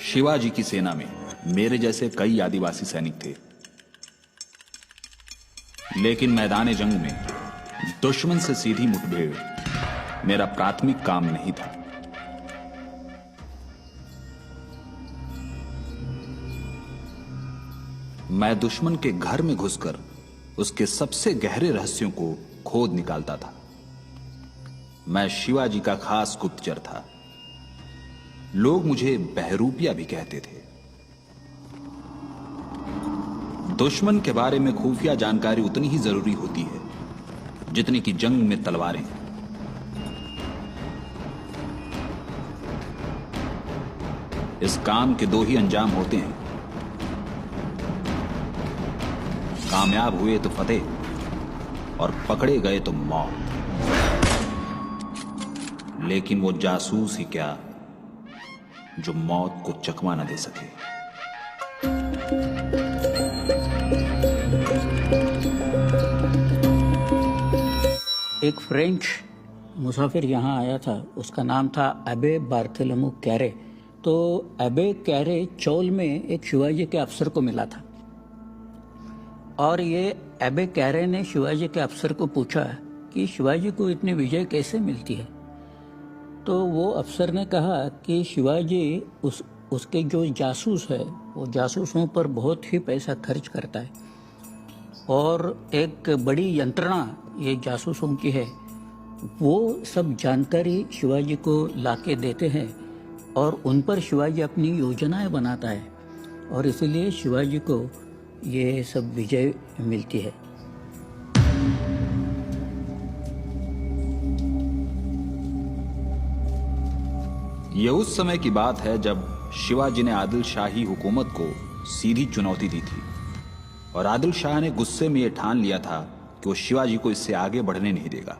शिवाजी की सेना में मेरे जैसे कई आदिवासी सैनिक थे, लेकिन मैदान जंग में दुश्मन से सीधी मुठभेड़ मेरा प्राथमिक काम नहीं था। मैं दुश्मन के घर में घुसकर उसके सबसे गहरे रहस्यों को खोद निकालता था। मैं शिवाजी का खास गुप्तचर था। लोग मुझे बहरूपिया भी कहते थे। दुश्मन के बारे में खुफिया जानकारी उतनी ही जरूरी होती है जितनी कि जंग में तलवारें। इस काम के दो ही अंजाम होते हैं, कामयाब हुए तो फतेह और पकड़े गए तो मौत। लेकिन वो जासूस ही क्या जो मौत को चकमा न दे सके। एक फ्रेंच मुसाफिर यहाँ आया था, उसका नाम था अबे बार्थोलोमेव कैरे। तो अबे कैरे चौल में एक शिवाजी के अफसर को मिला था और ये अबे कैरे ने शिवाजी के अफसर को पूछा कि शिवाजी को इतनी विजय कैसे मिलती है। तो वो अफसर ने कहा कि शिवाजी उसके जो जासूस है वो जासूसों पर बहुत ही पैसा खर्च करता है और एक बड़ी यंत्रणा ये जासूसों की है। वो सब जानकारी शिवाजी को लाके देते हैं और उन पर शिवाजी अपनी योजनाएं बनाता है और इसलिए शिवाजी को ये सब विजय मिलती है। यह उस समय की बात है जब शिवाजी ने आदिल शाही हुकूमत को सीधी चुनौती दी थी और आदिल शाह ने गुस्से में यह ठान लिया था कि वो शिवाजी को इससे आगे बढ़ने नहीं देगा।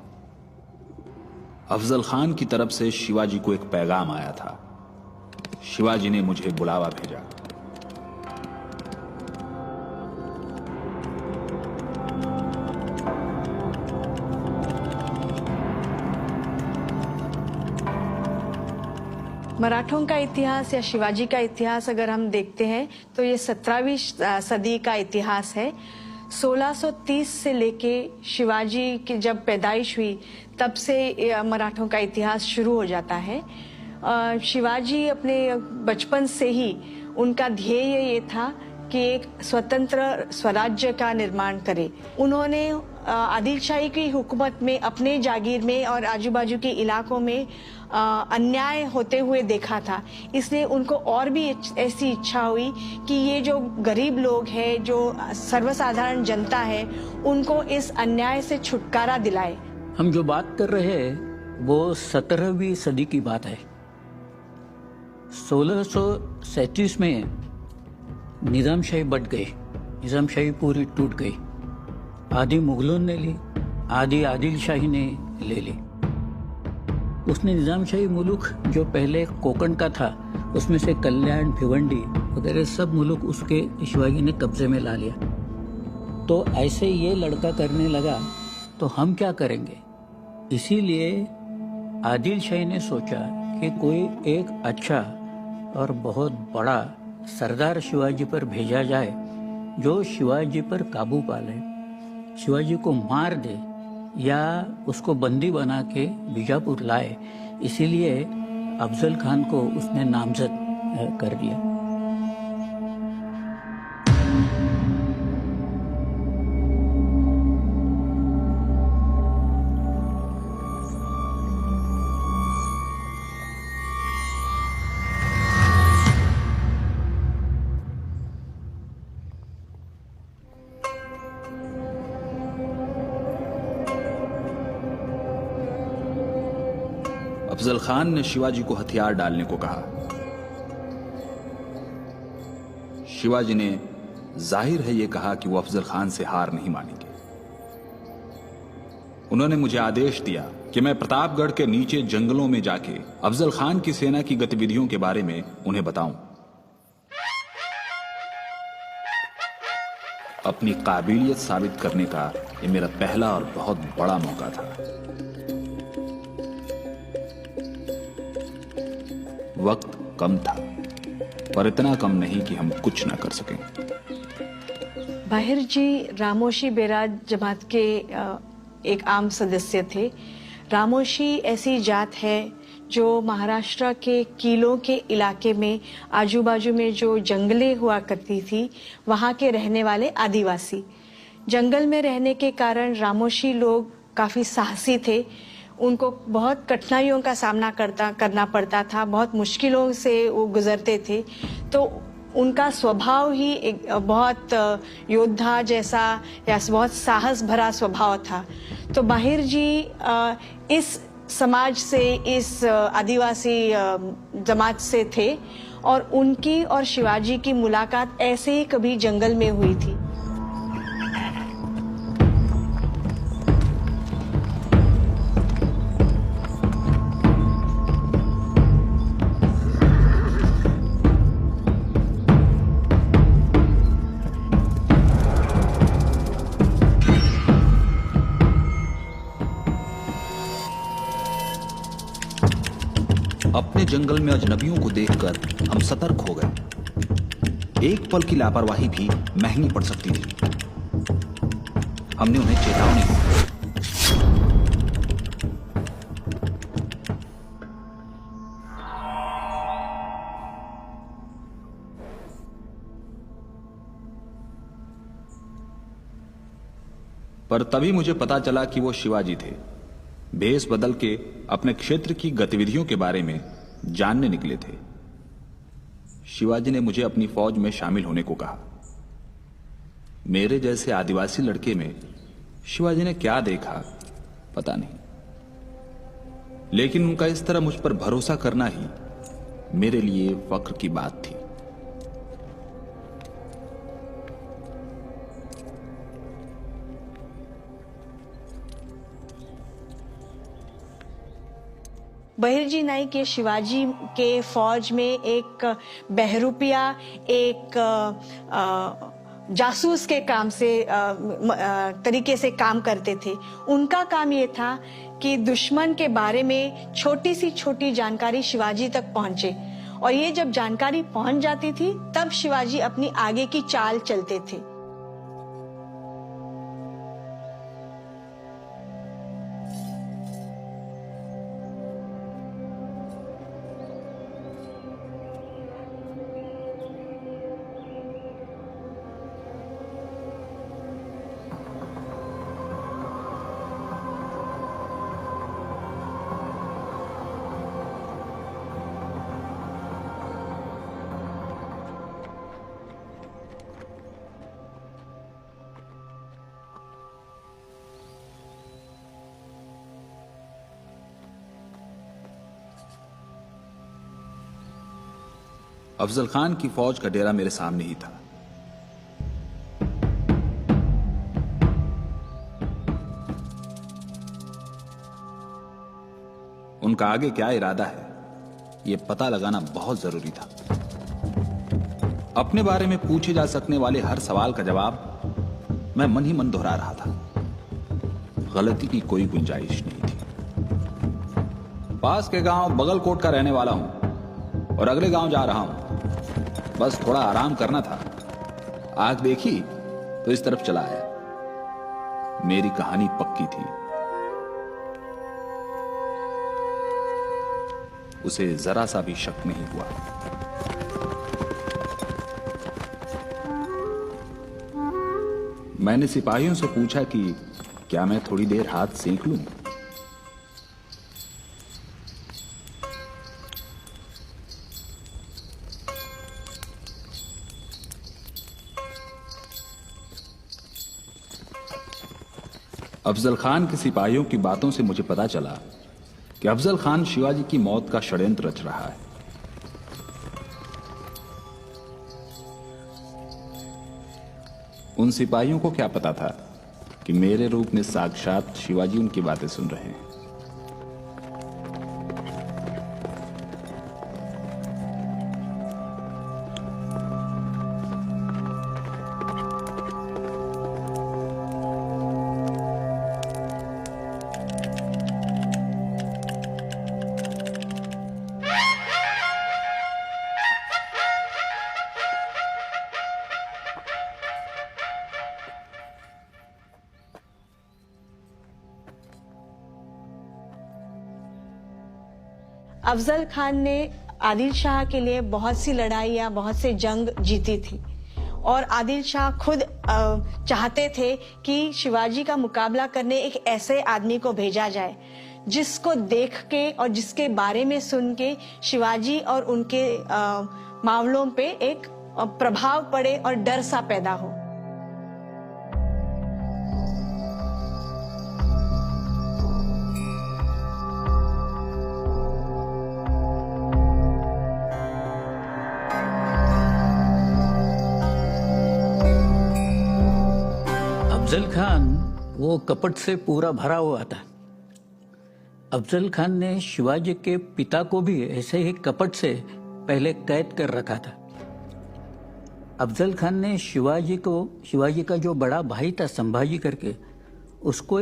अफजल खान की तरफ से शिवाजी को एक पैगाम आया था। शिवाजी ने मुझे बुलावा भेजा। मराठों का इतिहास या शिवाजी का इतिहास अगर हम देखते हैं तो ये 17वीं सदी का इतिहास है। 1630 से लेके शिवाजी की जब पैदाइश हुई तब से मराठों का इतिहास शुरू हो जाता है। शिवाजी अपने बचपन से ही उनका ध्येय ये था कि एक स्वतंत्र स्वराज्य का निर्माण करे। उन्होंने आदिलशाही की हुकूमत में अपने जागीर में और आजू बाजू के इलाकों में अन्याय होते हुए देखा था, इसलिए उनको और भी ऐसी इच्छा हुई कि ये जो गरीब लोग हैं, जो सर्वसाधारण जनता है, उनको इस अन्याय से छुटकारा दिलाए। हम जो बात कर रहे हैं वो 17वीं सदी की बात है। 1637 में निजामशाही बट गई, निजामशाही पूरी टूट गई। आधी मुगलों ने ली, आधी आदिल शाही ने ले ली। उसने निजामशाही मुल्क जो पहले कोकण का था उसमें से कल्याण, भिवंडी वगैरह सब मुल्क उसके शिवाजी ने कब्जे में ला लिया। तो ऐसे ये लड़का करने लगा तो हम क्या करेंगे। इसीलिए आदिल शाही ने सोचा कि कोई एक अच्छा और बहुत बड़ा सरदार शिवाजी पर भेजा जाए जो शिवाजी पर काबू पाले, शिवाजी को मार दे या उसको बंदी बना के बीजापुर लाए। इसीलिए अफजल खान को उसने नामजद कर दिया। अफजल खान ने शिवाजी को हथियार डालने को कहा। शिवाजी ने जाहिर है ये कहा कि वो अफजल खान से हार नहीं मानेंगे। उन्होंने मुझे आदेश दिया कि मैं प्रतापगढ़ के नीचे जंगलों में जाके अफजल खान की सेना की गतिविधियों के बारे में उन्हें बताऊं। अपनी काबिलियत साबित करने का ये मेरा पहला और बहुत बड़ा मौका था। वक्त कम था। पर इतना कम नहीं कि हम कुछ ना कर सकें। बाहिर जी रामोशी बेराज जमात के एक आम सदस्य थे। रामोशी ऐसी जात है जो महाराष्ट्र के किलों के इलाके में आजू बाजू में जो जंगलें हुआ करती थी, वहाँ के रहने वाले आदिवासी। जंगल में रहने के कारण रामोशी लोग काफ़ी साहसी थे। उनको बहुत कठिनाइयों का सामना करना पड़ता था, बहुत मुश्किलों से वो गुजरते थे। तो उनका स्वभाव ही एक बहुत योद्धा जैसा या बहुत साहस भरा स्वभाव था। तो बाहिर जी इस समाज से, इस आदिवासी जमात से थे और उनकी और शिवाजी की मुलाकात ऐसे ही कभी जंगल में हुई थी। अपने जंगल में अजनबियों को देखकर हम सतर्क हो गए। एक पल की लापरवाही भी महंगी पड़ सकती थी। हमने उन्हें चेतावनी दी। पर तभी मुझे पता चला कि वो शिवाजी थे। भेष बदल के अपने क्षेत्र की गतिविधियों के बारे में जानने निकले थे। शिवाजी ने मुझे अपनी फौज में शामिल होने को कहा। मेरे जैसे आदिवासी लड़के में शिवाजी ने क्या देखा पता नहीं, लेकिन उनका इस तरह मुझ पर भरोसा करना ही मेरे लिए फक्र की बात थी। बहिर्जी नाइक ये शिवाजी के फौज में एक बहरूपिया, एक जासूस के काम से तरीके से काम करते थे। उनका काम ये था कि दुश्मन के बारे में छोटी सी छोटी जानकारी शिवाजी तक पहुंचे, और ये जब जानकारी पहुंच जाती थी तब शिवाजी अपनी आगे की चाल चलते थे। अफजल खान की फौज का डेरा मेरे सामने ही था। उनका आगे क्या इरादा है यह पता लगाना बहुत जरूरी था। अपने बारे में पूछे जा सकने वाले हर सवाल का जवाब मैं मन ही मन दोहरा रहा था। गलती की कोई गुंजाइश नहीं थी। पास के गांव बगलकोट का रहने वाला हूं और अगले गांव जा रहा हूं। बस थोड़ा आराम करना था। आग देखी तो इस तरफ चला आया। मेरी कहानी पक्की थी। उसे जरा सा भी शक नहीं हुआ। मैंने सिपाहियों से पूछा कि क्या मैं थोड़ी देर हाथ सेंक लूं? अफजल खान के सिपाहियों की बातों से मुझे पता चला कि अफजल खान शिवाजी की मौत का षड्यंत्र रच रहा है। उन सिपाहियों को क्या पता था कि मेरे रूप में साक्षात शिवाजी उनकी बातें सुन रहे हैं। अफजल खान ने आदिल शाह के लिए बहुत सी लड़ाइयाँ, बहुत से जंग जीती थी और आदिल शाह खुद चाहते थे कि शिवाजी का मुकाबला करने एक ऐसे आदमी को भेजा जाए जिसको देख के और जिसके बारे में सुन के शिवाजी और उनके मामलों पे एक प्रभाव पड़े और डर सा पैदा हो। अफजल खान वो कपट से पूरा भरा हुआ था। अफजल खान ने शिवाजी के पिता को भी ऐसे ही कपट से पहले कैद कर रखा था। अफजल खान ने शिवाजी का जो बड़ा भाई था संभाजी करके, उसको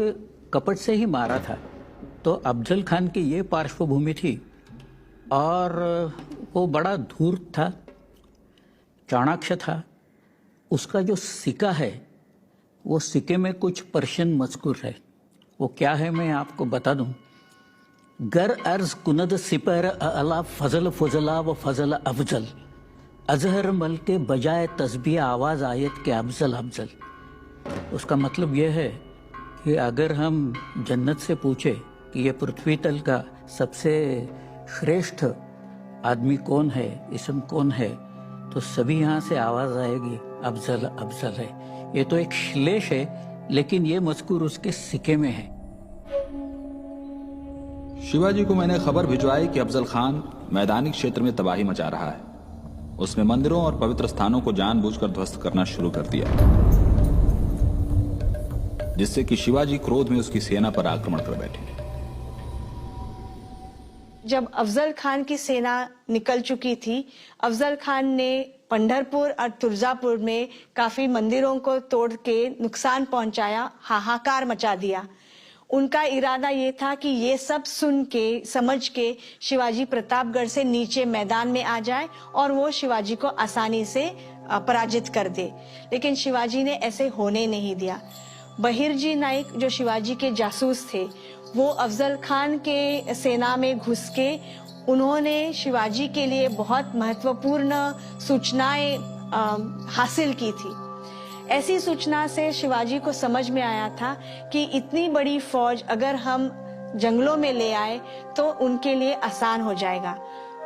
कपट से ही मारा था। तो अफजल खान की ये पार्श्वभूमि थी और वो बड़ा धूर्त था, चाणाक्ष था। उसका जो सिक्का है वो सिक्के में कुछ पर्शियन मज़कूर है। वो क्या है मैं आपको बता दूं। गर अर्ज कुनद सिपर अला फजल फजला व फजल अफजल अजहर मल के बजाय तस्बीह आवाज़ आयत के अफजल अफजल। उसका मतलब यह है कि अगर हम जन्नत से पूछे कि ये पृथ्वी तल का सबसे श्रेष्ठ आदमी कौन है, इसम कौन है, तो सभी यहाँ से आवाज़ आएगी अफजल अफजल है। ये तो एक श्लेष है, लेकिन ये मज़कूर उसके सिक्के में है। शिवाजी को मैंने खबर भिजवाई कि अफजल खान मैदानी क्षेत्र में तबाही मचा रहा है। उसने मंदिरों और पवित्र स्थानों को जानबूझकर ध्वस्त करना शुरू कर दिया, जिससे कि शिवाजी क्रोध में उसकी सेना पर आक्रमण कर बैठे। जब अफजल खान की सेना निकल चुकी थी, अफजल खान ने पंढरपुर और तुळजापुर में काफी मंदिरों को तोड़ के नुकसान पहुंचाया, हाहाकार मचा दिया। उनका इरादा ये था कि ये सब सुन के समझ के शिवाजी प्रतापगढ़ से नीचे मैदान में आ जाए और वो शिवाजी को आसानी से पराजित कर दे। लेकिन शिवाजी ने ऐसे होने नहीं दिया। बहिर्जी नाइक जो शिवाजी के जासूस थे, वो अफजल खान के सेना में घुस के उन्होंने शिवाजी के लिए बहुत महत्वपूर्ण सूचनाएं हासिल की थी। ऐसी सूचना से शिवाजी को समझ में आया था कि इतनी बड़ी फौज अगर हम जंगलों में ले आए तो उनके लिए आसान हो जाएगा।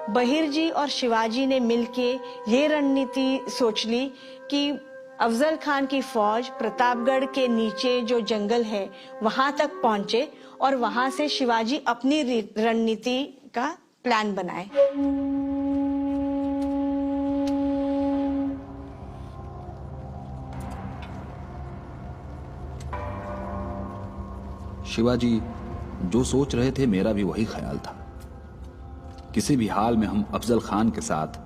बहिर्जी और शिवाजी ने मिलके ये रणनीति सोच ली कि अफजल खान की फौज प्रतापगढ़ के नीचे जो जंगल है वहां तक पहुंचे और वहां से शिवाजी अपनी रणनीति का प्लान बनाए। शिवाजी जो सोच रहे थे, मेरा भी वही ख्याल था। किसी भी हाल में हम अफजल खान के साथ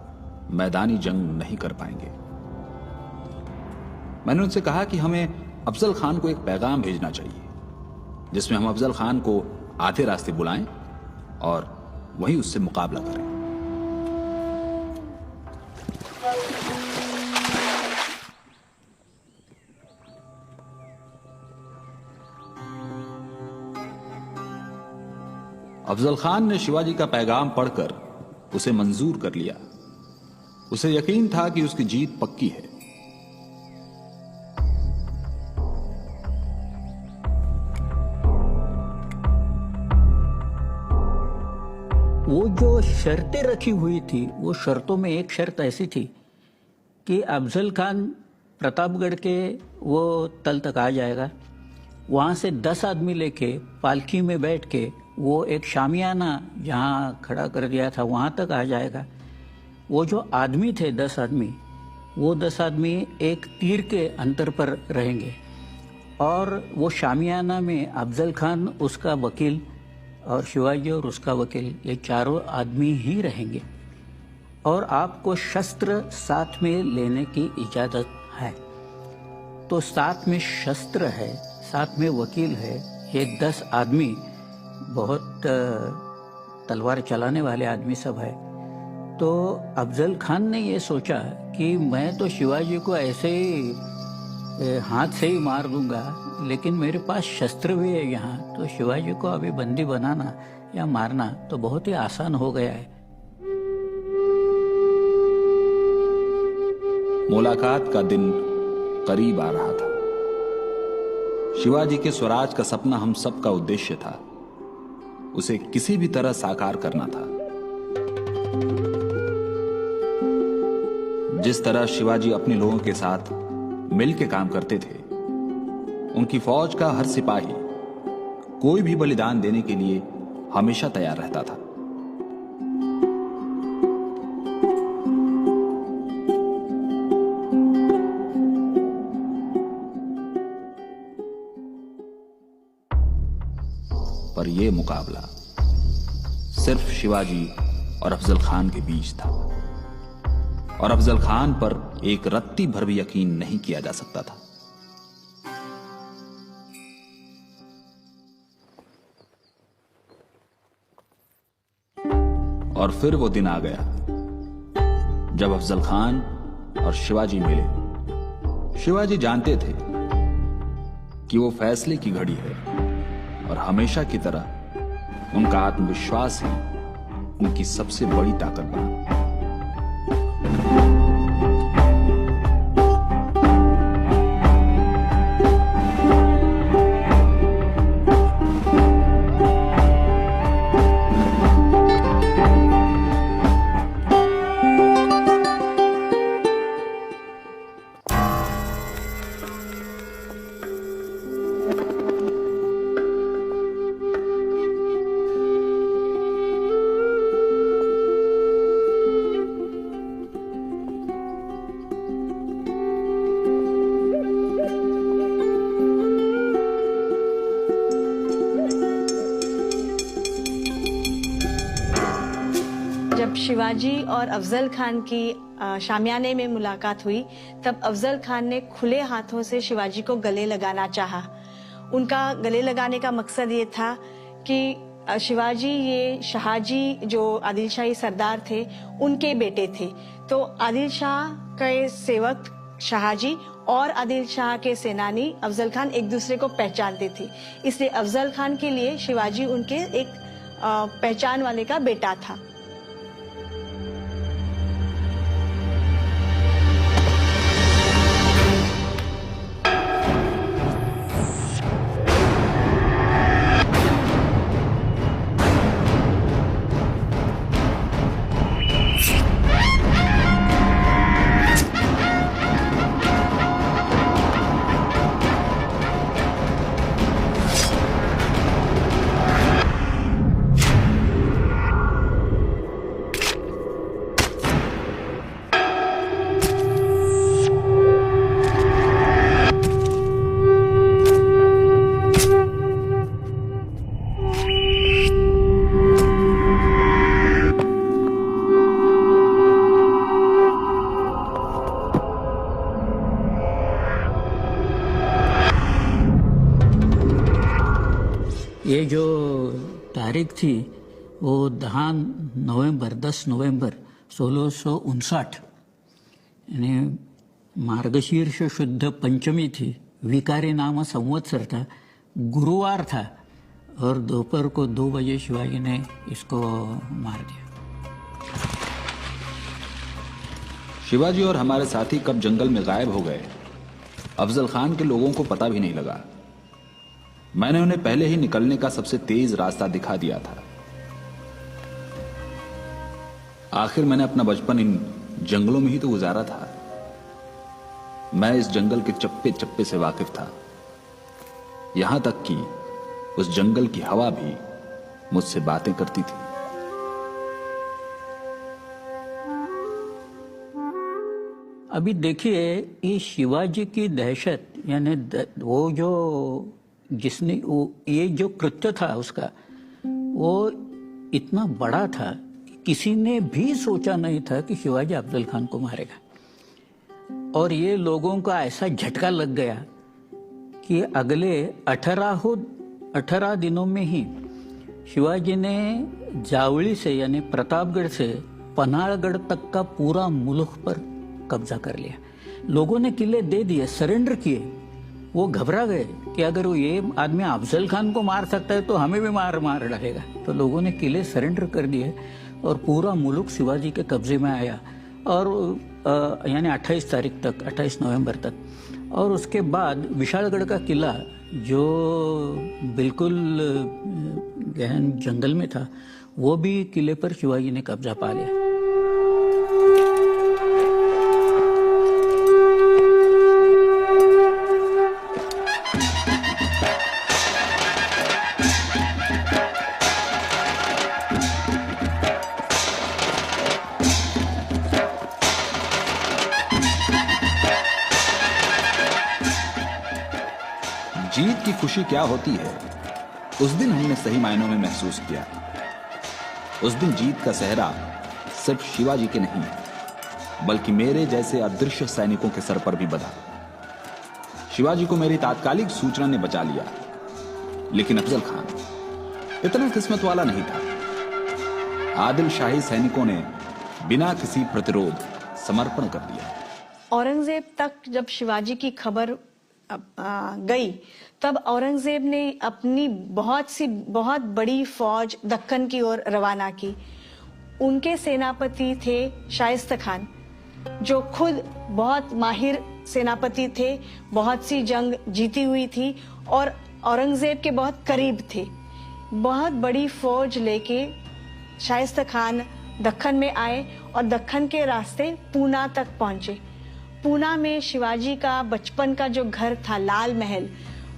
मैदानी जंग नहीं कर पाएंगे। मैंने उनसे कहा कि हमें अफजल खान को एक पैगाम भेजना चाहिए, जिसमें हम अफजल खान को आधे रास्ते बुलाएं और वहीं उससे मुकाबला करें। अफजल खान ने शिवाजी का पैगाम पढ़कर उसे मंजूर कर लिया। उसे यकीन था कि उसकी जीत पक्की है। वो जो शर्तें रखी हुई थी, वो शर्तों में एक शर्त ऐसी थी कि अफजल खान प्रतापगढ़ के वो तल तक आ जाएगा, वहाँ से 10 आदमी लेके पालकी में बैठ के वो एक शामियाना जहाँ खड़ा कर दिया था वहाँ तक आ जाएगा। वो जो आदमी थे 10 आदमी, वो 10 आदमी एक तीर के अंतर पर रहेंगे और वो शामियाना में अफजल खान, उसका वकील और शिवाजी और उसका वकील, ये चारों आदमी ही रहेंगे और आपको शस्त्र साथ में लेने की इजाज़त है। तो साथ में शस्त्र है, साथ में वकील है, ये 10 आदमी बहुत तलवार चलाने वाले आदमी सब है। तो अफजल खान ने ये सोचा कि मैं तो शिवाजी को ऐसे ही हाथ से ही मार दूंगा, लेकिन मेरे पास शस्त्र भी है यहाँ, तो शिवाजी को अभी बंदी बनाना या मारना तो बहुत ही आसान हो गया है। मुलाकात का दिन करीब आ रहा था। शिवाजी के स्वराज का सपना हम सबका उद्देश्य था। उसे किसी भी तरह साकार करना था। जिस तरह शिवाजी अपने लोगों के साथ मिल के काम करते थे, उनकी फौज का हर सिपाही कोई भी बलिदान देने के लिए हमेशा तैयार रहता था। पर यह मुकाबला सिर्फ शिवाजी और अफजल खान के बीच था, और अफजल खान पर एक रत्ती भर भी यकीन नहीं किया जा सकता था। और फिर वो दिन आ गया जब अफजल खान और शिवाजी मिले। शिवाजी जानते थे कि वो फैसले की घड़ी है, और हमेशा की तरह उनका आत्मविश्वास ही उनकी सबसे बड़ी ताकत बना। जब शिवाजी और अफजल खान की शामियाने में मुलाकात हुई, तब अफजल खान ने खुले हाथों से शिवाजी को गले लगाना चाहा। उनका गले लगाने का मकसद ये था कि शिवाजी ये शाहजी जो आदिल शाही सरदार थे उनके बेटे थे, तो आदिल शाह के सेवक शाहजी और आदिल शाह के सेनानी अफजल खान एक दूसरे को पहचानते थे। इसलिए अफजल खान के लिए शिवाजी उनके एक पहचान वाले का बेटा था। ये जो तारीख थी वो 10 नवंबर 1659 यानी मार्गशीर्ष शुद्ध पंचमी थी। विकारी नाम संवत्सर था, गुरुवार था, और दोपहर को 2 बजे शिवाजी ने इसको मार दिया। शिवाजी और हमारे साथी कब जंगल में गायब हो गए, अफजल खान के लोगों को पता भी नहीं लगा। मैंने उन्हें पहले ही निकलने का सबसे तेज रास्ता दिखा दिया था। आखिर मैंने अपना बचपन इन जंगलों में ही तो गुजारा था। मैं इस जंगल के चप्पे चप्पे से वाकिफ था, यहां तक कि उस जंगल की हवा भी मुझसे बातें करती थी। अभी देखिए, ये शिवाजी की दहशत, यानी वो जो जिसने ये जो कृत्य था उसका, वो इतना बड़ा था कि किसी ने भी सोचा नहीं था कि शिवाजी अफजल खान को मारेगा। और ये लोगों का ऐसा झटका लग गया कि अगले 18 दिनों में ही शिवाजी ने जावली से यानी प्रतापगढ़ से पन्हाड़गढ़ तक का पूरा मुल्क पर कब्जा कर लिया। लोगों ने किले दे दिए, सरेंडर किए। वो घबरा गए कि अगर वो ये आदमी अफजल खान को मार सकता है तो हमें भी मार डालेगा। तो लोगों ने किले सरेंडर कर दिए और पूरा मुल्क शिवाजी के कब्जे में आया, और यानी 28 तारीख तक, 28 नवंबर तक। और उसके बाद विशालगढ़ का किला जो बिल्कुल गहन जंगल में था, वो भी किले पर शिवाजी ने कब्जा पा लिया। जीत की खुशी क्या होती है, उस दिन हमने सही मायनों में महसूस किया। उस दिन जीत का सेहरा सिर्फ शिवाजी के नहीं, बल्कि मेरे जैसे अदृश्य सैनिकों के सर पर भी बधा। शिवाजी को मेरी तात्कालिक सूचना ने बचा लिया, लेकिन अफजल खान इतना किस्मत वाला नहीं था। आदिल शाही सैनिकों ने बिना किसी प्रतिरोध समर्पण कर दिया। औरंगजेब तक जब शिवाजी की खबर गई, तब औरंगजेब ने अपनी बहुत बड़ी फौज दक्कन की ओर रवाना की। उनके सेनापति थे शाइस्ता खान, जो खुद बहुत माहिर सेनापति थे, बहुत सी जंग जीती हुई थी और औरंगजेब के बहुत करीब थे। बहुत बड़ी फौज लेके शाइस्ता खान दक्कन में आए और दक्कन के रास्ते पूना तक पहुंचे। पूना में शिवाजी का बचपन का जो घर था, लाल महल,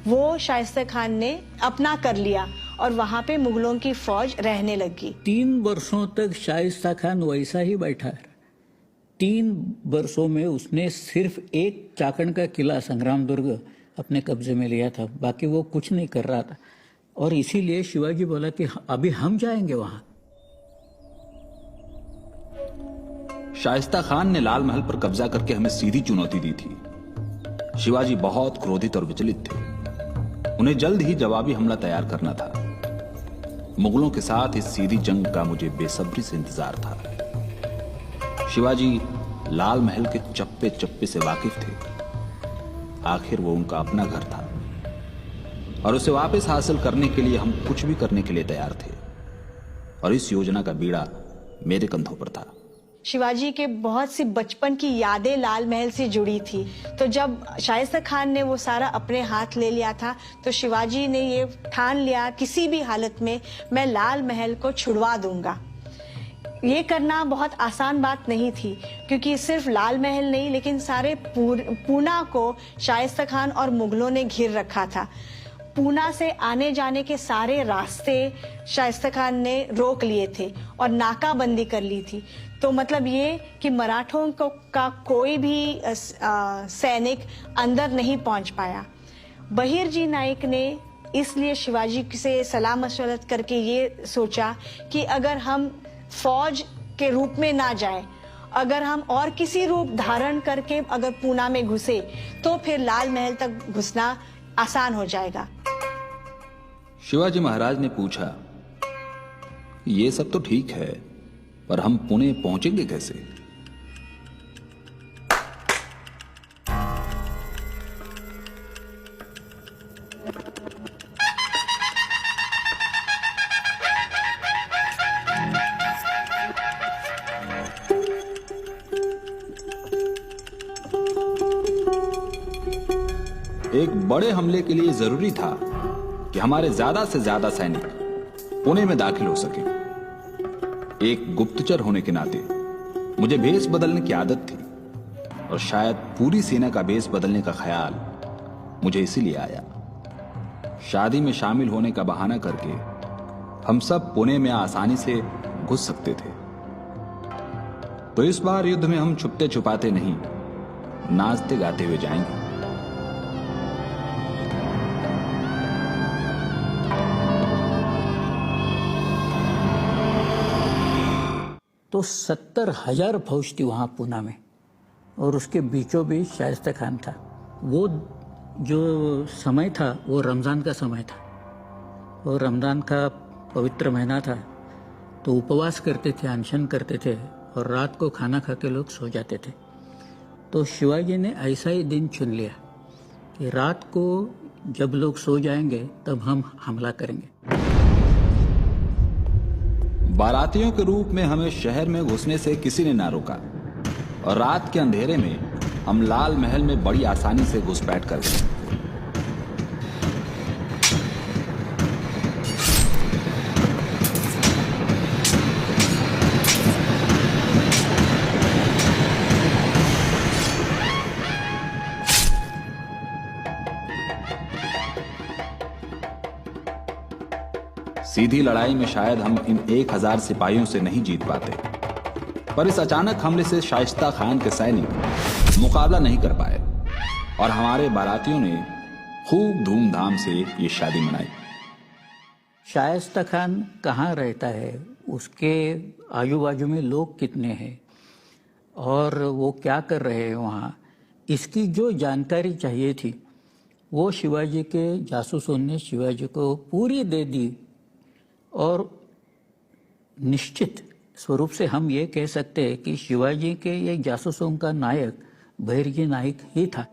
वो शाइस्ता खान ने अपना कर लिया और वहां पे मुगलों की फौज रहने लगी। 3 वर्षों तक शाइस्ता खान वैसा ही बैठा है। 3 वर्षों में उसने सिर्फ एक चाकण का किला संग्राम दुर्ग अपने कब्जे में लिया था, बाकी वो कुछ नहीं कर रहा था। और इसीलिए शिवाजी बोला कि अभी हम जाएंगे वहां। शाइस्ता खान ने लाल महल पर कब्जा करके हमें सीधी चुनौती दी थी। शिवाजी बहुत क्रोधित और विचलित थे। उन्हें जल्द ही जवाबी हमला तैयार करना था। मुगलों के साथ इस सीधी जंग का मुझे बेसब्री से इंतजार था। शिवाजी लाल महल के चप्पे चप्पे से वाकिफ थे। आखिर वो उनका अपना घर था और उसे वापस हासिल करने के लिए हम कुछ भी करने के लिए तैयार थे। और इस योजना का बीड़ा मेरे कंधों पर था। शिवाजी के बहुत सी बचपन की यादें लाल महल से जुड़ी थी। तो जब शाइस्ता खान ने वो सारा अपने हाथ ले लिया था, तो शिवाजी ने ये ठान लिया, किसी भी हालत में मैं लाल महल को छुड़वा दूंगा। ये करना बहुत आसान बात नहीं थी, क्योंकि सिर्फ लाल महल नहीं, लेकिन सारे पूना को शाइस्ता खान और मुगलों ने घिर रखा था। पूना से आने जाने के सारे रास्ते शाइस्ता खान ने रोक लिए थे और नाकाबंदी कर ली थी। तो मतलब ये कि मराठों का कोई भी सैनिक अंदर नहीं पहुंच पाया। बहिरजी नाइक ने इसलिए शिवाजी से सलाह मशवरत करके ये सोचा कि अगर हम फौज के रूप में ना जाए, अगर हम और किसी रूप धारण करके अगर पूना में घुसे, तो फिर लाल महल तक घुसना आसान हो जाएगा। शिवाजी महाराज ने पूछा, ये सब तो ठीक है, पर हम पुणे पहुंचेंगे कैसे? एक बड़े हमले के लिए जरूरी था कि हमारे ज्यादा से ज्यादा सैनिक पुणे में दाखिल हो सके। एक गुप्तचर होने के नाते मुझे भेष बदलने की आदत थी और शायद पूरी सेना का भेष बदलने का ख्याल मुझे इसीलिए आया। शादी में शामिल होने का बहाना करके हम सब पुणे में आसानी से घुस सकते थे। तो इस बार युद्ध में हम छुपते छुपाते नहीं, नाचते गाते हुए जाएंगे। तो 70,000 फौज थी वहाँ पूना में, और उसके बीचों बीच शाइस्ता खान था। वो जो समय था वो रमज़ान का समय था, और रमज़ान का पवित्र महीना था। तो उपवास करते थे, अनशन करते थे, और रात को खाना खा के लोग सो जाते थे। तो शिवाजी ने ऐसा ही दिन चुन लिया कि रात को जब लोग सो जाएंगे तब हम हमला करेंगे। बारातियों के रूप में हमें शहर में घुसने से किसी ने ना रोका और रात के अंधेरे में हम लाल महल में बड़ी आसानी से घुसपैठ कर गए। सीधी लड़ाई में शायद हम इन 1000 सिपाहियों से नहीं जीत पाते, पर इस अचानक हमले से शाइस्ता खान के सैनिक मुकाबला नहीं कर पाए और हमारे बारातियों ने खूब धूमधाम से ये शादी मनाई। शाइस्ता खान कहाँ रहता है, उसके आजू बाजू में लोग कितने हैं और वो क्या कर रहे हैं वहाँ, इसकी जो जानकारी चाहिए थी वो शिवाजी के जासूसों ने शिवाजी को पूरी दे दी। और निश्चित स्वरूप से हम ये कह सकते हैं कि शिवाजी के ये जासूसों का नायक बहिर्जी नाइक ही था।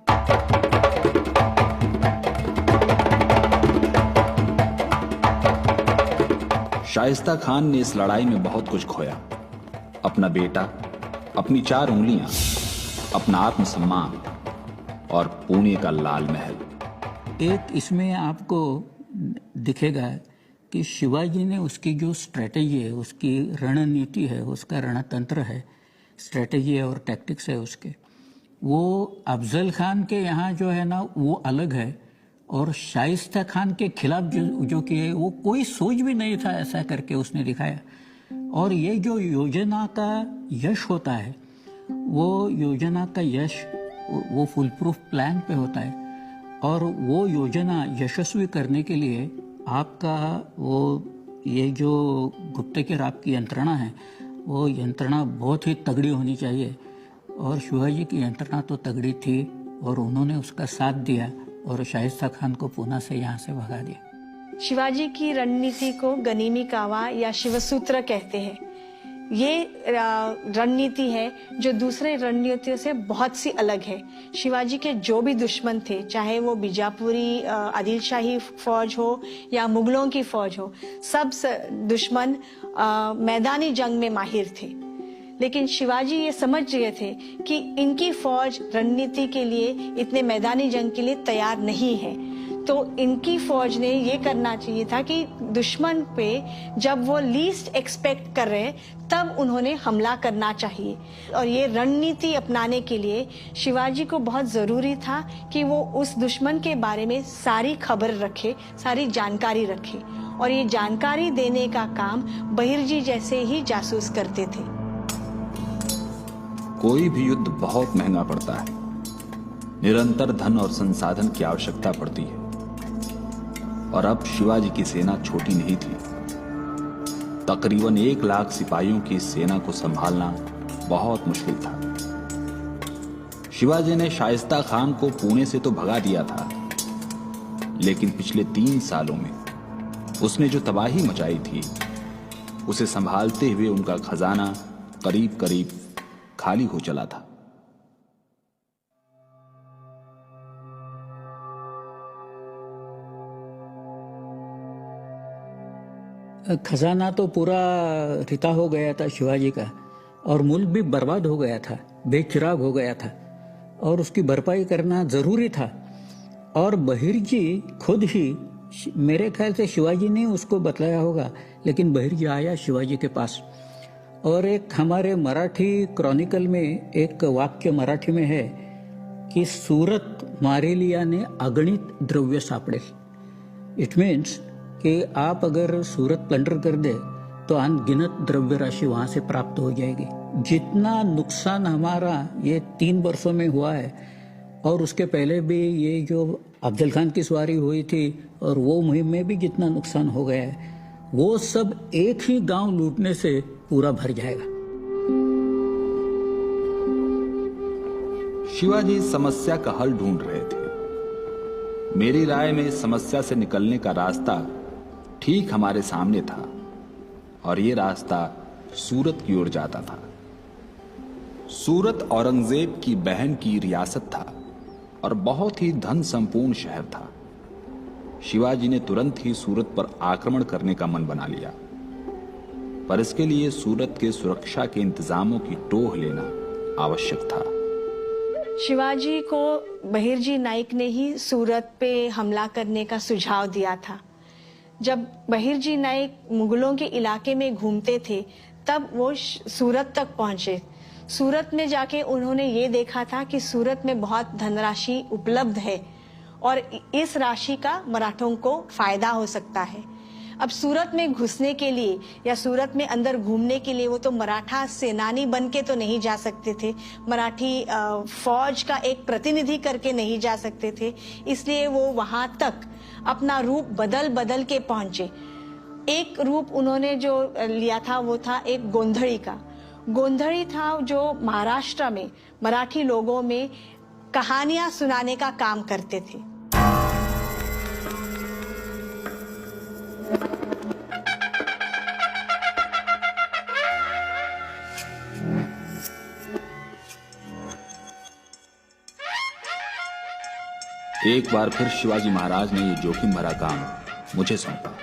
शाइस्ता खान ने इस लड़ाई में बहुत कुछ खोया, अपना बेटा, अपनी 4 उंगलियां, अपना आत्मसम्मान और पुणे का लाल महल। एक इसमें आपको दिखेगा कि शिवाजी ने उसकी जो स्ट्रेटेजी है, उसकी रणनीति है, उसका रणतंत्र है, स्ट्रेटेजी है और टैक्टिक्स है उसके, वो अफजल खान के यहाँ जो है ना वो अलग है और शाइस्ता खान के खिलाफ जो कि है वो कोई सोच भी नहीं था ऐसा करके उसने दिखाया। और ये जो योजना का यश होता है वो योजना का यश वो फुल प्रूफ प्लान पे होता है और वो योजना यशस्वी करने के लिए आपका वो ये जो गुप्तचर आपकी यंत्रणा है वो यंत्रणा बहुत ही तगड़ी होनी चाहिए और शिवाजी की यंत्रणा तो तगड़ी थी और उन्होंने उसका साथ दिया और शाइस्ता खान को पुणे से यहाँ से भगा दिया। शिवाजी की रणनीति को गनीमी कावा या शिवसूत्र कहते हैं। ये रणनीति है जो दूसरे रणनीतियों से बहुत सी अलग है। शिवाजी के जो भी दुश्मन थे, चाहे वो बीजापुरी आदिल शाही फौज हो या मुगलों की फौज हो, सब दुश्मन मैदानी जंग में माहिर थे। लेकिन शिवाजी ये समझ गए थे कि इनकी फौज रणनीति के लिए इतने मैदानी जंग के लिए तैयार नहीं है, तो इनकी फौज ने ये करना चाहिए था कि दुश्मन पे जब वो लीस्ट एक्सपेक्ट कर रहे तब उन्होंने हमला करना चाहिए। और ये रणनीति अपनाने के लिए शिवाजी को बहुत जरूरी था कि वो उस दुश्मन के बारे में सारी खबर रखे, सारी जानकारी रखे और ये जानकारी देने का काम बहिर्जी जैसे ही जासूस करते थे। कोई भी युद्ध बहुत महंगा पड़ता है, निरंतर धन और संसाधन की आवश्यकता पड़ती है और अब शिवाजी की सेना छोटी नहीं थी। तकरीबन 1 लाख सिपाहियों की सेना को संभालना बहुत मुश्किल था। शिवाजी ने शाइस्ता खान को पुणे से तो भगा दिया था, लेकिन पिछले 3 सालों में उसने जो तबाही मचाई थी उसे संभालते हुए उनका खजाना करीब करीब खाली हो चला था। खजाना तो पूरा रिता हो गया था शिवाजी का और मुल्क भी बर्बाद हो गया था, बेचिराग हो गया था और उसकी भरपाई करना जरूरी था। और बहिर्जी खुद ही, मेरे ख्याल से शिवाजी ने उसको बतलाया होगा, लेकिन बहिर्जी आया शिवाजी के पास और एक हमारे मराठी क्रॉनिकल में एक वाक्य मराठी में है कि सूरत मारेलियाने अगणित द्रव्य सापडेल। इट मीन्स कि आप अगर सूरत प्लंडर कर दे तो अनगिनत द्रव्य राशि वहां से प्राप्त हो जाएगी। जितना नुकसान हमारा ये 3 वर्षों में हुआ है और उसके पहले भी ये जो अफजल खान की सवारी हुई थी और वो मुहिम में भी जितना नुकसान हो गया है, वो सब एक ही गांव लूटने से पूरा भर जाएगा। शिवाजी समस्या का हल ढूंढ रहे थे। मेरी राय में समस्या से निकलने का रास्ता ठीक हमारे सामने था और ये रास्ता सूरत की ओर जाता था। सूरत औरंगजेब की बहन की रियासत था और बहुत ही धन संपूर्ण शहर था। शिवाजी ने तुरंत ही सूरत पर आक्रमण करने का मन बना लिया, पर इसके लिए सूरत के सुरक्षा के इंतजामों की टोह लेना आवश्यक था। शिवाजी को बहिर्जी नाइक ने ही सूरत पे हमला करने का सुझाव दिया था। जब बहिर्जी नाइक मुगलों के इलाके में घूमते थे तब वो सूरत तक पहुंचे। सूरत में जाके उन्होंने ये देखा था कि सूरत में बहुत धनराशि उपलब्ध है और इस राशि का मराठों को फायदा हो सकता है। अब सूरत में घुसने के लिए या सूरत में अंदर घूमने के लिए वो तो मराठा सेनानी बन के तो नहीं जा सकते थे, मराठी फौज का एक प्रतिनिधि करके नहीं जा सकते थे, इसलिए वो वहां तक अपना रूप बदल बदल के पहुंचे। एक रूप उन्होंने जो लिया था वो था एक गोंधड़ी का। गोंधड़ी था जो महाराष्ट्र में मराठी लोगों में कहानियां सुनाने का काम करते थे। एक बार फिर शिवाजी महाराज ने यह जोखिम भरा काम मुझे सौंपा।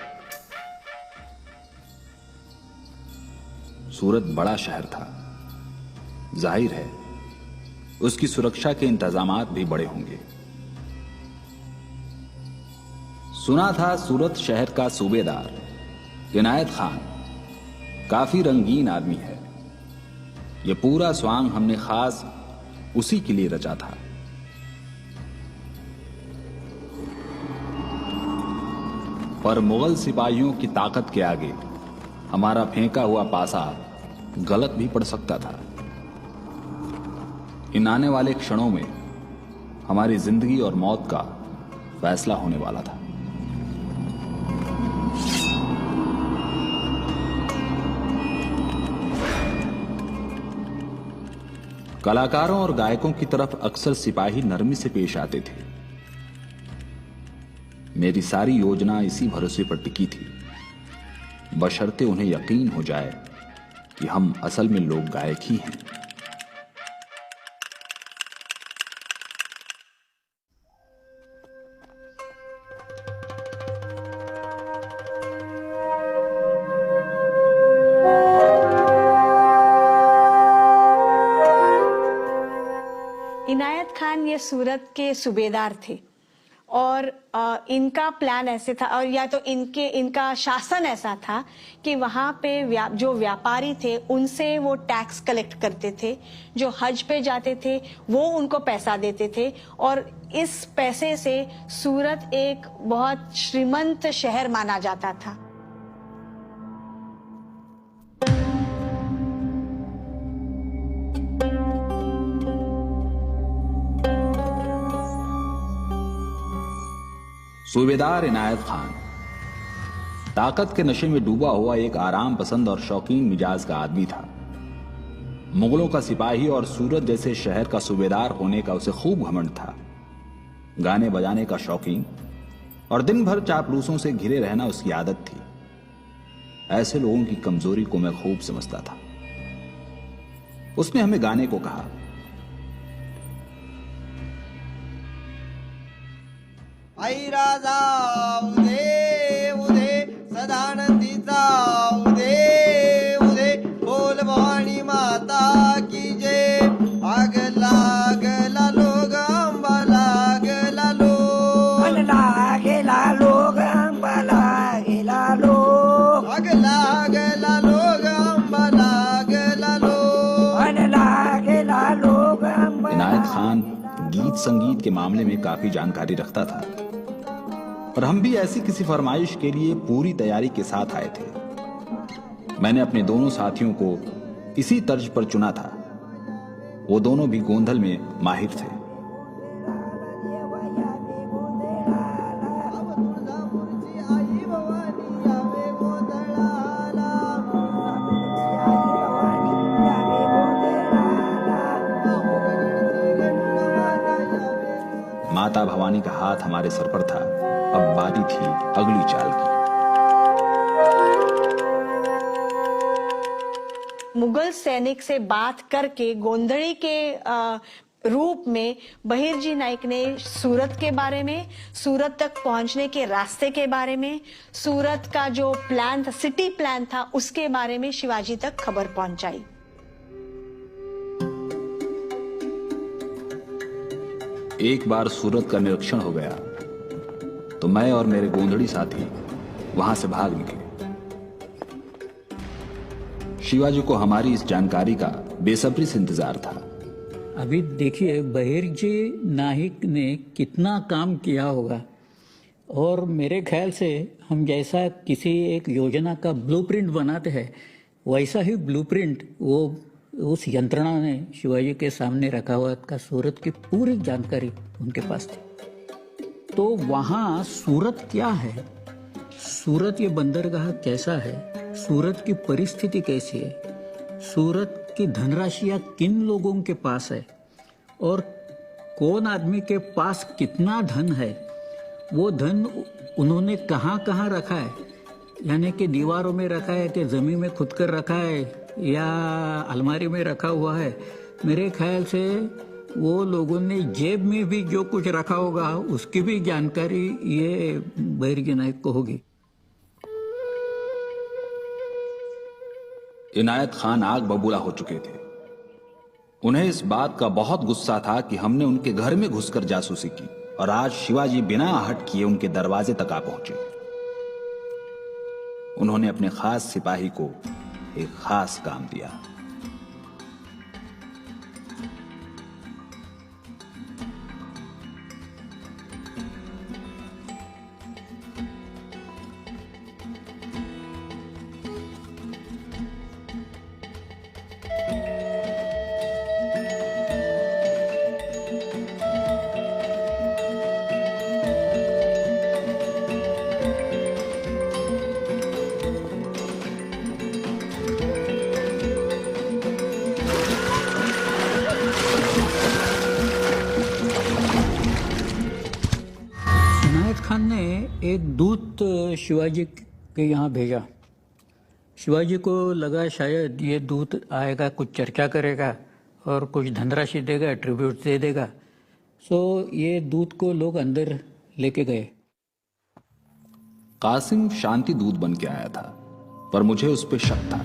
सूरत बड़ा शहर था, जाहिर है उसकी सुरक्षा के इंतजामात भी बड़े होंगे। सुना था सूरत शहर का सूबेदार इनायत खान काफी रंगीन आदमी है। यह पूरा स्वांग हमने खास उसी के लिए रचा था। पर मुगल सिपाहियों की ताकत के आगे हमारा फेंका हुआ पासा गलत भी पड़ सकता था। इन आने वाले क्षणों में हमारी जिंदगी और मौत का फैसला होने वाला था। कलाकारों और गायकों की तरफ अक्सर सिपाही नरमी से पेश आते थे। मेरी सारी योजना इसी भरोसे पर टिकी थी, बशर्ते उन्हें यकीन हो जाए कि हम असल में लोक गायक ही हैं। इनायत खान ये सूरत के सूबेदार थे और इनका प्लान ऐसे था, और या तो इनका शासन ऐसा था कि वहां पे जो व्यापारी थे उनसे वो टैक्स कलेक्ट करते थे, जो हज पे जाते थे वो उनको पैसा देते थे, और इस पैसे से सूरत एक बहुत श्रीमंत शहर माना जाता था। सूबेदार इनायत खान ताकत के नशे में डूबा हुआ एक आराम पसंद और शौकीन मिजाज का आदमी था। मुगलों का सिपाही और सूरत जैसे शहर का सूबेदार होने का उसे खूब घमंड था। गाने बजाने का शौकीन और दिन भर चापलूसों से घिरे रहना उसकी आदत थी। ऐसे लोगों की कमजोरी को मैं खूब समझता था। उसने हमें गाने को कहा, आई राजा उदे उदे सदानंदी उदे उदे बोल भवानी माता की जय। आग लागला लोग अंबा लागला लोग लागेला लोग अंबा लागेला लोग आग लागला लोग अंबा लागला लोग लागेला लोग अंबा। इनायत खान गीत संगीत के मामले में काफी जानकारी रखता था और हम भी ऐसी किसी फरमाइश के लिए पूरी तैयारी के साथ आए थे। मैंने अपने दोनों साथियों को इसी तर्ज पर चुना था। वो दोनों भी गोंधल में माहिर थे। माता भवानी का हाथ हमारे सर पर था। अब बारी थी अगली चाल की। मुगल सैनिक से बात करके गोंधड़ी के रूप में बहिर्जी नाइक ने सूरत के बारे में, सूरत तक पहुंचने के रास्ते के बारे में, सूरत का जो प्लान था, सिटी प्लान था, उसके बारे में शिवाजी तक खबर पहुंचाई। एक बार सूरत का निरीक्षण हो गया तो मैं और मेरे गोंधड़ी साथी वहां से भाग निकले। शिवाजी को हमारी इस जानकारी का बेसब्री से इंतजार था। अभी देखिए बहिर्जी नाहिक ने कितना काम किया होगा, और मेरे ख्याल से हम जैसा किसी एक योजना का ब्लूप्रिंट बनाते हैं वैसा ही ब्लूप्रिंट वो उस यंत्रणा ने शिवाजी के सामने रखा हुआ था। सूरत की पूरी जानकारी उनके पास थी। तो वहाँ सूरत क्या है, सूरत ये बंदरगाह कैसा है, सूरत की परिस्थिति कैसी है, सूरत की धनराशियाँ किन लोगों के पास है और कौन आदमी के पास कितना धन है, वो धन उन्होंने कहाँ कहाँ रखा है, यानी कि दीवारों में रखा है कि जमीन में खुद कर रखा है या अलमारी में रखा हुआ है। मेरे ख्याल से वो लोगों ने जेब में भी जो कुछ रखा होगा उसकी भी जानकारी ये बहिर्जी नाइक को होगी। इनायत खान आग बबूला हो चुके थे। उन्हें इस बात का बहुत गुस्सा था कि हमने उनके घर में घुसकर जासूसी की और आज शिवाजी बिना आहट किए उनके दरवाजे तक आ पहुंचे। उन्होंने अपने खास सिपाही को एक खास काम दिया। खान ने एक दूत शिवाजी के यहाँ भेजा। शिवाजी को लगा शायद ये दूत आएगा, कुछ चर्चा करेगा और कुछ धनराशि देगा, ट्रिब्यूट दे देगा। सो ये दूत को लोग अंदर लेके गए। कासिम शांति दूत बन के आया था, पर मुझे उस पर शक था।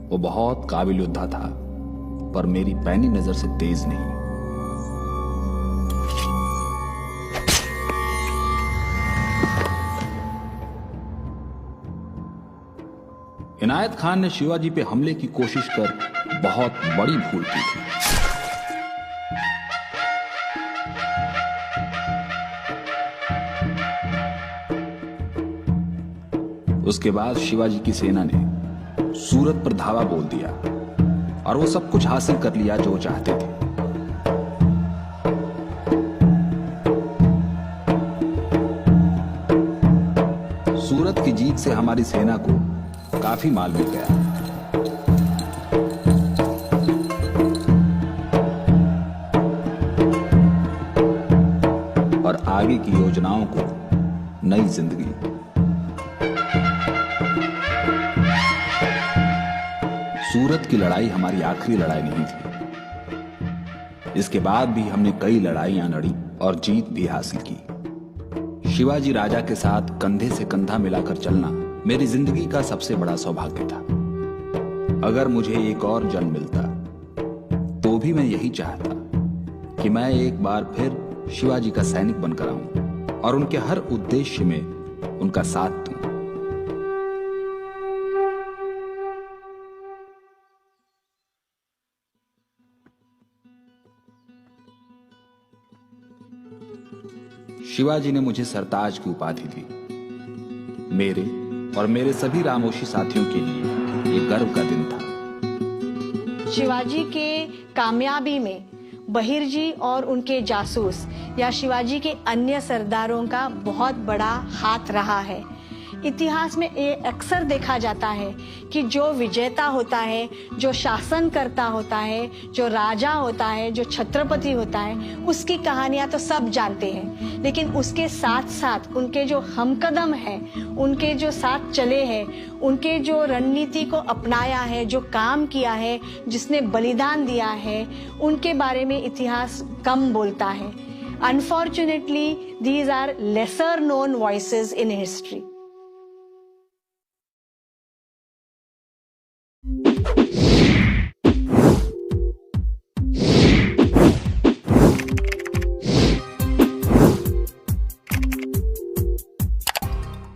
वो बहुत काबिल योद्धा था, पर मेरी पैनी नजर से तेज नहीं। इनायत खान ने शिवाजी पे हमले की कोशिश कर बहुत बड़ी भूल की थी। उसके बाद शिवाजी की सेना ने सूरत पर धावा बोल दिया और वो सब कुछ हासिल कर लिया जो वो चाहते थे। सूरत की जीत से हमारी सेना को काफी माल मिल गया। और आगे की योजनाओं को नई जिंदगी। सूरत की लड़ाई हमारी आखिरी लड़ाई नहीं थी। इसके बाद भी हमने कई लड़ाइयां लड़ी और जीत भी हासिल की। शिवाजी राजा के साथ कंधे से कंधा मिलाकर चलना मेरी जिंदगी का सबसे बड़ा सौभाग्य था। अगर मुझे एक और जन्म मिलता तो भी मैं यही चाहता कि मैं एक बार फिर शिवाजी का सैनिक बनकर आऊं और उनके हर उद्देश्य में उनका साथ दूं। शिवाजी ने मुझे सरताज की उपाधि दी। मेरे और मेरे सभी रामोशी साथियों के लिए ये गर्व का दिन था। शिवाजी के कामयाबी में बहिर्जी और उनके जासूस या शिवाजी के अन्य सरदारों का बहुत बड़ा हाथ रहा है। इतिहास में ये अक्सर देखा जाता है कि जो विजेता होता है, जो शासन करता होता है, जो राजा होता है, जो छत्रपति होता है, उसकी कहानियां तो सब जानते हैं, लेकिन उसके साथ साथ उनके जो हमकदम हैं, उनके जो साथ चले हैं, उनके जो रणनीति को अपनाया है, जो काम किया है, जिसने बलिदान दिया है, उनके बारे में इतिहास कम बोलता है. Unfortunately, these are lesser known voices in history.